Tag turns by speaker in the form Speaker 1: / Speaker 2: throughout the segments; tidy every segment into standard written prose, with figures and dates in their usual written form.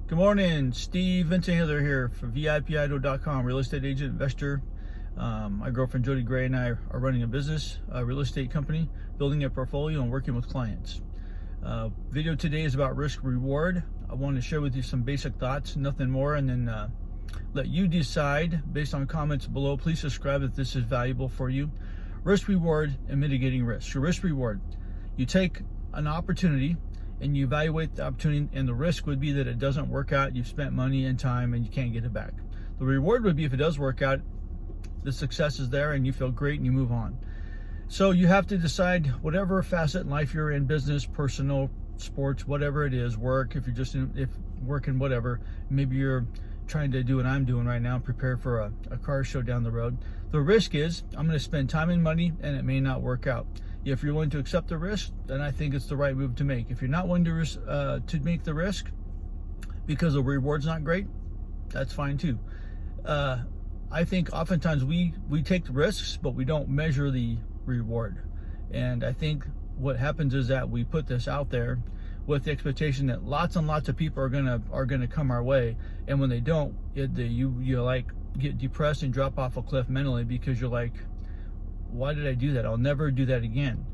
Speaker 1: Good morning, Steve Vinsonhaler here for VIPIDO.com, real estate agent, investor. My girlfriend Jody Gray and I are running a business, a real estate company, building a portfolio and working with clients. Video today is about risk reward. I want to share with you some basic thoughts, nothing more, and then let you decide based on comments below. Please subscribe if this is valuable for you. Risk reward and mitigating risk. So risk reward, you take an opportunity and you evaluate the opportunity, and the risk would be that it doesn't work out, you've spent money and time and you can't get it back. The reward would be if it does work out, the success is there and you feel great and you move on. So you have to decide whatever facet in life you're in, business, personal, sports, whatever it is, work, if you're just working, whatever, maybe you're trying to do what I'm doing right now, prepare for a car show down the road. The risk is I'm going to spend time and money and it may not work out. If you're willing to accept the risk, then I think it's the right move to make. If you're not willing to make the risk because the reward's not great, that's fine too. I think oftentimes we take the risks, but we don't measure the reward. And I think what happens is that we put this out there with the expectation that lots and lots of people are gonna come our way, and when they don't, you like get depressed and drop off a cliff mentally because you're like, why did I do that? I'll never do that again.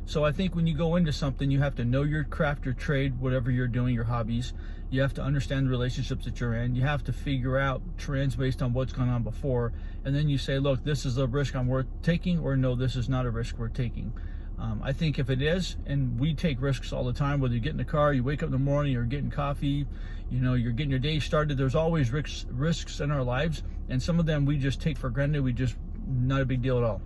Speaker 1: So I think when you go into something, you have to know your craft, your trade, whatever you're doing, your hobbies. You have to understand the relationships that you're in. You have to figure out trends based on what's gone on before. And then you say, look, this is a risk I'm worth taking, or no, this is not a risk worth taking. I think if it is, and we take risks all the time, whether you get in the car, you wake up in the morning, you're getting coffee, you're getting your day started, there's always risks in our lives. And some of them we just take for granted. Not a big deal at all.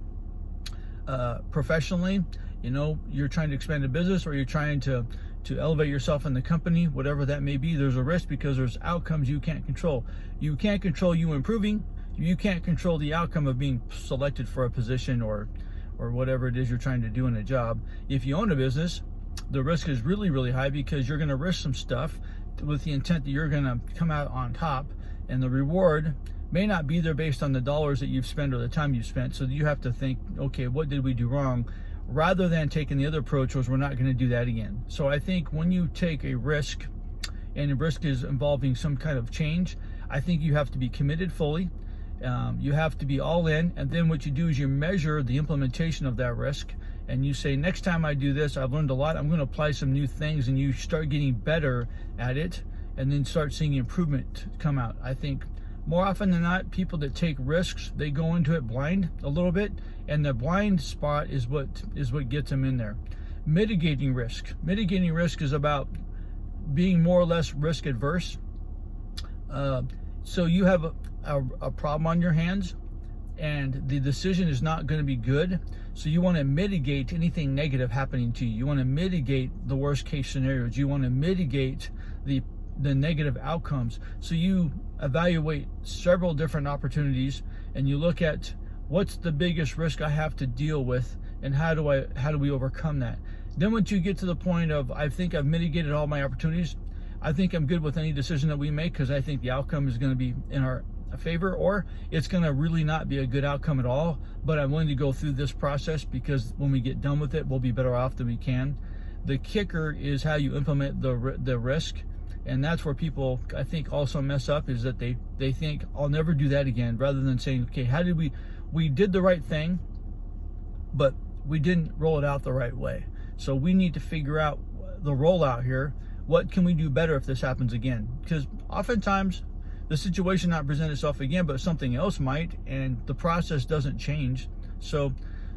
Speaker 1: Professionally, you're trying to expand a business, or you're trying to elevate yourself in the company, whatever that may be, there's a risk because there's outcomes you can't control. You can't control you improving. You can't control the outcome of being selected for a position or whatever it is you're trying to do in a job. If you own a business, the risk is really, really high because you're going to risk some stuff with the intent that you're going to come out on top, and the reward may not be there based on the dollars that you've spent or the time you've spent. So you have to think, okay, what did we do wrong? Rather than taking the other approach was, we're not going to do that again. So I think when you take a risk, and a risk is involving some kind of change, I think you have to be committed fully. You have to be all in. And then what you do is you measure the implementation of that risk. And you say, next time I do this, I've learned a lot. I'm going to apply some new things, and you start getting better at it, and then start seeing improvement come out. I think more often than not, people that take risks, they go into it blind a little bit, and the blind spot is what gets them in there. Mitigating risk. Mitigating risk is about being more or less risk adverse. So you have a problem on your hands, and the decision is not going to be good. So you want to mitigate anything negative happening to you. You want to mitigate the worst case scenarios. You want to mitigate the negative outcomes. So you evaluate several different opportunities, and you look at what's the biggest risk I have to deal with, and how do we overcome that. Then once you get to the point of, I think I've mitigated all my opportunities, I think I'm good with any decision that we make, because I think the outcome is going to be in our favor, or it's going to really not be a good outcome at all, but I'm willing to go through this process because when we get done with it, we'll be better off than we can. The kicker is how you implement the risk. And that's where people, I think, also mess up, is that they think, I'll never do that again, rather than saying, okay, how did we did the right thing, but we didn't roll it out the right way. So we need to figure out the rollout here. What can we do better if this happens again? Because oftentimes the situation not present itself again, but something else might, and the process doesn't change. So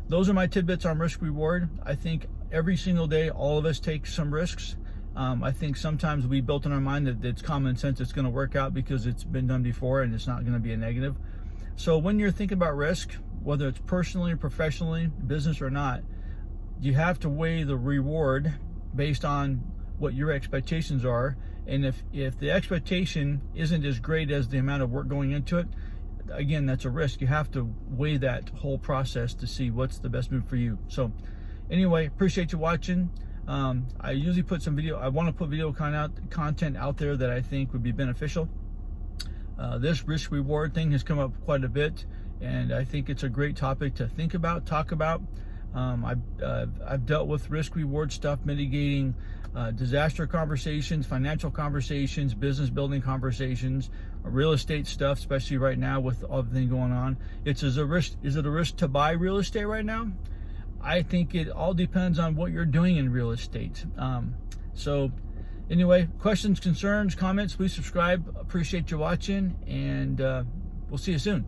Speaker 1: those are my tidbits on risk reward. I think every single day, all of us take some risks. I think sometimes we built in our mind that it's common sense, it's going to work out because it's been done before and it's not going to be a negative. So when you're thinking about risk, whether it's personally, professionally, business or not, you have to weigh the reward based on what your expectations are. And if the expectation isn't as great as the amount of work going into it, again, that's a risk. You have to weigh that whole process to see what's the best move for you. So anyway, appreciate you watching. I usually put I want to put video content out there that I think would be beneficial. This risk reward thing has come up quite a bit, and I think it's a great topic to think about, talk about. I've dealt with risk reward stuff, mitigating disaster conversations, financial conversations, business building conversations, real estate stuff, especially right now with everything going on. Is it a risk to buy real estate right now? I think it all depends on what you're doing in real estate. So anyway, questions, concerns, comments, please subscribe. Appreciate you watching, and we'll see you soon.